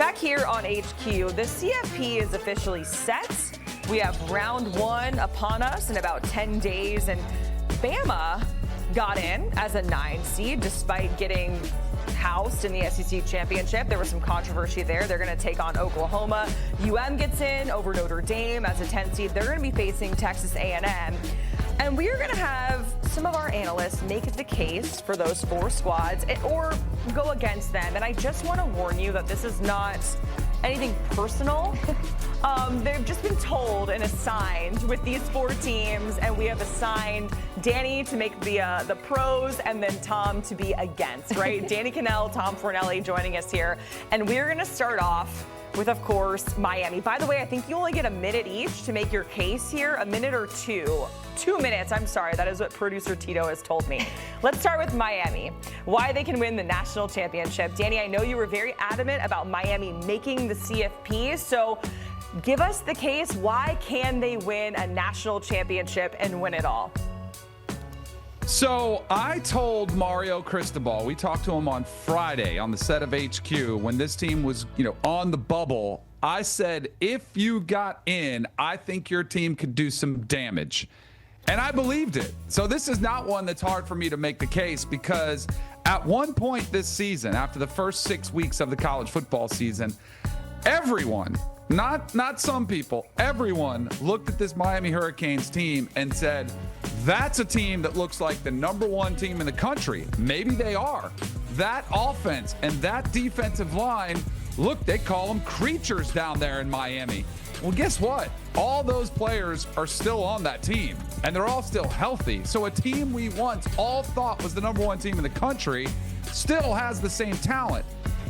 Back here on HQ, the CFP is officially set. We have round one upon us in about 10 days, and Bama got in as a 9 seed despite getting housed in the SEC championship. There was some controversy there. They're going to take on Oklahoma. Gets in over Notre Dame as a 10 seed. They're going to be facing Texas A&M. And we are going to have some of our analysts make the case for those 4 squads or go against them. And I just want to warn you that this is not anything personal. They've just been told and assigned with these 4 teams, and we have assigned Danny to make the pros and then Tom to be against, right? Danny Cannell, Tom Fornelli joining us here. And we're going to start off with, of course, Miami. By the way, I think you only get a minute each to make your case here, a minute or 2. 2 minutes, I'm sorry. That is what producer Tito has told me. Let's start with Miami. Why they can win the national championship. Danny, I know you were very adamant about Miami making the CFP, so give us the case. Why can they win a national championship and win it all? So I told Mario Cristobal, we talked to him on Friday on the set of HQ when this team was, on the bubble. I said, if you got in, I think your team could do some damage. And I believed it. So this is not one that's hard for me to make the case, because at one point this season, after the first 6 weeks of the college football season, everyone, not some people, everyone looked at this Miami Hurricanes team and said, that's a team that looks like the #1 team in the country. Maybe they are. That offense and that defensive line, look, they call them creatures down there in Miami. Well, guess what? All those players are still on that team, and they're all still healthy. So a team we once all thought was the #1 team in the country still has the same talent.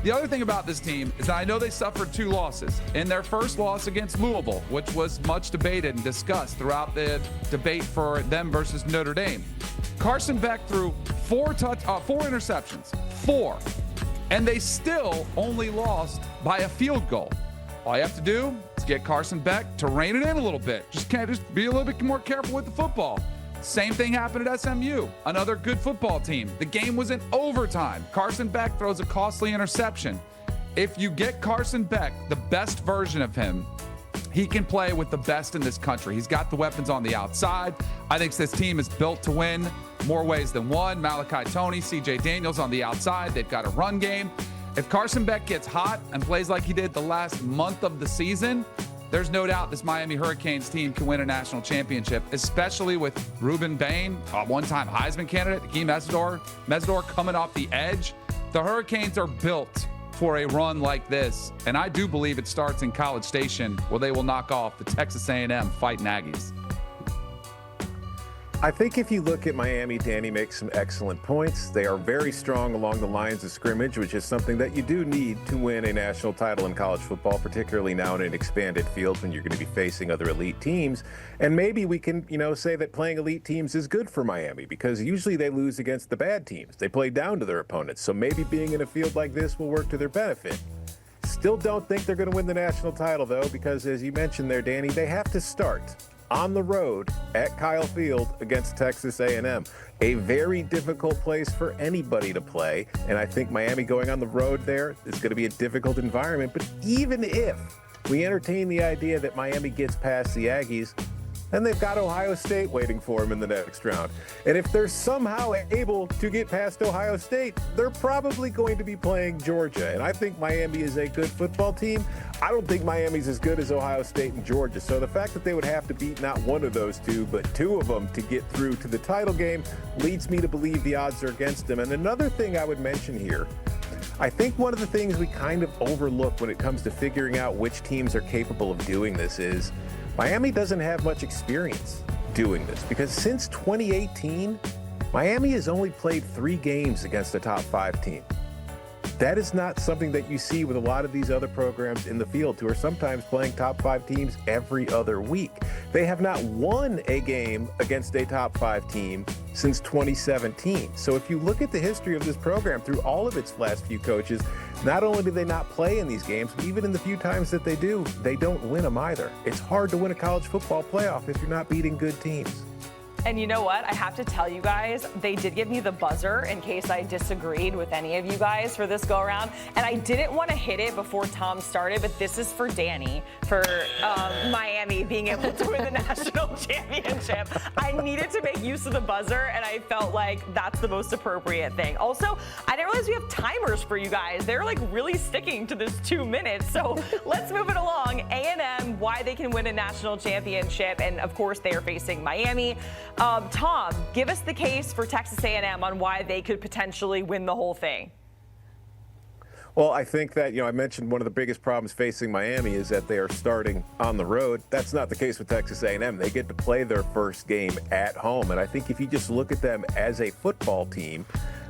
The other thing about this team is that I know they suffered 2 losses. In their first loss against Louisville, which was much debated and discussed throughout the debate for them versus Notre Dame, Carson Beck threw 4 interceptions, 4, and they still only lost by a field goal. All you have to do is get Carson Beck to rein it in a little bit. Just be a little bit more careful with the football. Same thing happened at SMU, another good football team. The game was in overtime. Carson Beck throws a costly interception. If you get Carson Beck, the best version of him, he can play with the best in this country. He's got the weapons on the outside. I think this team is built to win more ways than one. Malachi Toney, CJ Daniels on the outside. They've got a run game. If Carson Beck gets hot and plays like he did the last month of the season, there's no doubt this Miami Hurricanes team can win a national championship, especially with Ruben Bain, a one-time Heisman candidate, Hakeem Mesidor coming off the edge. The Hurricanes are built for a run like this, and I do believe it starts in College Station, where they will knock off the Texas A&M Fighting Aggies. I think if you look at Miami, Danny makes some excellent points. They are very strong along the lines of scrimmage, which is something that you do need to win a national title in college football, particularly now in an expanded field when you're going to be facing other elite teams. And maybe we can, say that playing elite teams is good for Miami, because usually they lose against the bad teams. They play down to their opponents. So maybe being in a field like this will work to their benefit. Still don't think they're going to win the national title, though, because as you mentioned there, Danny, they have to start on the road at Kyle Field against Texas A&M. A very difficult place for anybody to play, and I think Miami going on the road there is going to be a difficult environment. But even if we entertain the idea that Miami gets past the Aggies, then they've got Ohio State waiting for them in the next round. And if they're somehow able to get past Ohio State, they're probably going to be playing Georgia. And I think Miami is a good football team. I don't think Miami's as good as Ohio State and Georgia. So the fact that they would have to beat not one of those 2, but 2 of them to get through to the title game leads me to believe the odds are against them. And another thing I would mention here, I think one of the things we kind of overlook when it comes to figuring out which teams are capable of doing this is Miami doesn't have much experience doing this, because since 2018, Miami has only played 3 games against a top 5 team. That is not something that you see with a lot of these other programs in the field who are sometimes playing top 5 teams every other week. They have not won a game against a top 5 team since 2017. So if you look at the history of this program through all of its last few coaches, not only do they not play in these games, but even in the few times that they do, they don't win them either. It's hard to win a college football playoff if you're not beating good teams. And you know what? I have to tell you guys, they did give me the buzzer in case I disagreed with any of you guys for this go around. And I didn't want to hit it before Tom started, but this is for Danny, for Miami being able to win the national championship. I needed to make use of the buzzer, and I felt like that's the most appropriate thing. Also, I didn't realize we have timers for you guys. They're like really sticking to this 2 minutes. So let's move it along. A&M, why they can win a national championship. And of course, they are facing Miami. Tom, give us the case for Texas A&M on why they could potentially win the whole thing. Well, I think that, I mentioned one of the biggest problems facing Miami is that they are starting on the road. That's not the case with Texas A&M. They get to play their first game at home. And I think if you just look at them as a football team,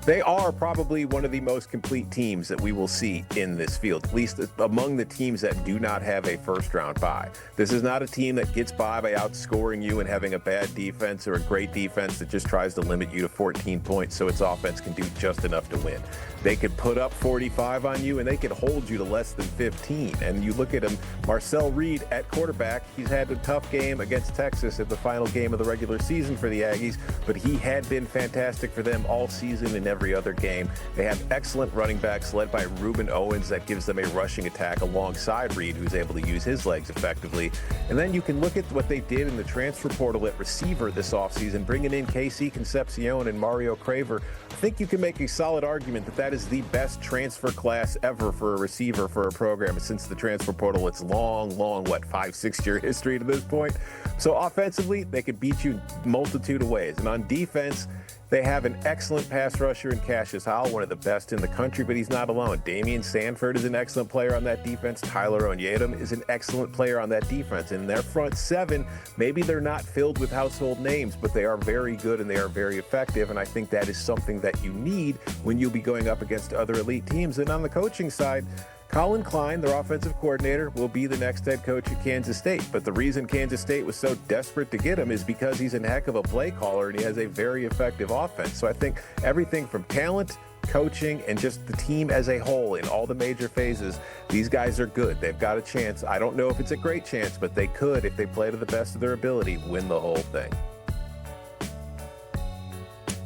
they are probably one of the most complete teams that we will see in this field, at least among the teams that do not have a first-round bye. This is not a team that gets by outscoring you and having a bad defense or a great defense that just tries to limit you to 14 points so its offense can do just enough to win. They could put up 45 on you, and they could hold you to less than 15. And you look at him, Marcel Reed at quarterback. He's had a tough game against Texas at the final game of the regular season for the Aggies, but he had been fantastic for them all season in every other game. They have excellent running backs led by Reuben Owens that gives them a rushing attack alongside Reed, who's able to use his legs effectively. And then you can look at what they did in the transfer portal at receiver this offseason, bringing in KC Concepcion and Mario Craver. I think you can make a solid argument that that is the best transfer class ever for a receiver for a program since the transfer portal. It's long, 5-6 year history to this point. So offensively, they could beat you multitude of ways. And on defense, they have an excellent pass rusher in Cassius Howell, one of the best in the country, but he's not alone. Damian Sanford is an excellent player on that defense. Tyler Onyedum is an excellent player on that defense. And their front seven, maybe they're not filled with household names, but they are very good and they are very effective. And I think that is something that you need when you'll be going up against other elite teams. And on the coaching side, Colin Klein, their offensive coordinator, will be the next head coach at Kansas State. But the reason Kansas State was so desperate to get him is because he's a heck of a play caller and he has a very effective offense. So I think everything from talent, coaching, and just the team as a whole in all the major phases, these guys are good. They've got a chance. I don't know if it's a great chance, but they could, if they play to the best of their ability, win the whole thing.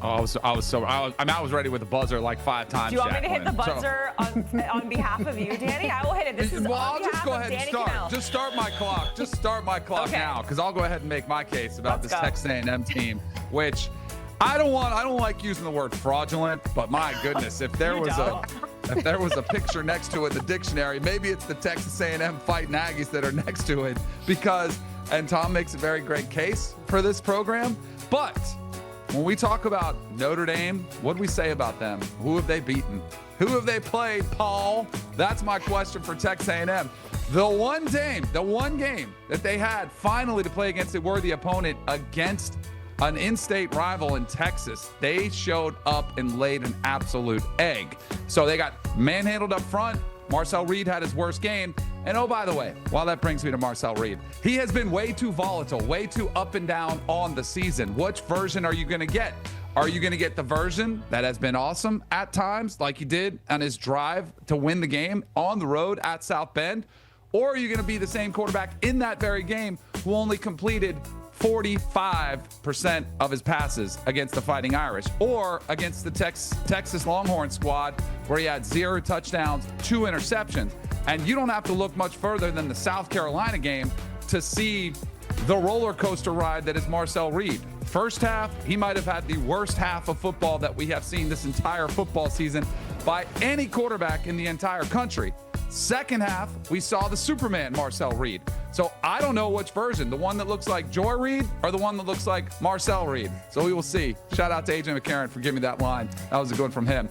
I was ready with the buzzer like 5 times. Do you want me to hit the buzzer on behalf of you, Danny? I will hit it. This is I'll just go ahead and start. Cannell. Just start my clock. Just start my clock now, because I'll go ahead and make my case about this Texas A&M team, which I don't like using the word fraudulent, but my goodness, if there was a picture next to it in the dictionary, maybe it's the Texas A&M Fighting Aggies that are next to it, and Tom makes a very great case for this program, but when we talk about Notre Dame, what do we say about them? Who have they beaten? Who have they played, Paul? That's my question for Texas A&M. The one game that they had finally to play against a worthy opponent against an in-state rival in Texas, they showed up and laid an absolute egg. So they got manhandled up front. Marcel Reed had his worst game. And oh, by the way, while that brings me to Marcel Reed, he has been way too volatile, way too up and down on the season. Which version are you going to get? Are you going to get the version that has been awesome at times, like he did on his drive to win the game on the road at South Bend? Or are you going to be the same quarterback in that very game who only completed 45% of his passes against the Fighting Irish, or against the Texas Longhorn squad where he had 0 touchdowns, 2 interceptions? And you don't have to look much further than the South Carolina game to see the roller coaster ride that is Marcel Reed. First half, he might have had the worst half of football that we have seen this entire football season by any quarterback in the entire country. Second half, we saw the Superman Marcel Reed. So I don't know which version, the one that looks like Joy Reed or the one that looks like Marcel Reed. So we will see. Shout out to AJ McCarron for giving me that line. That was a good one from him.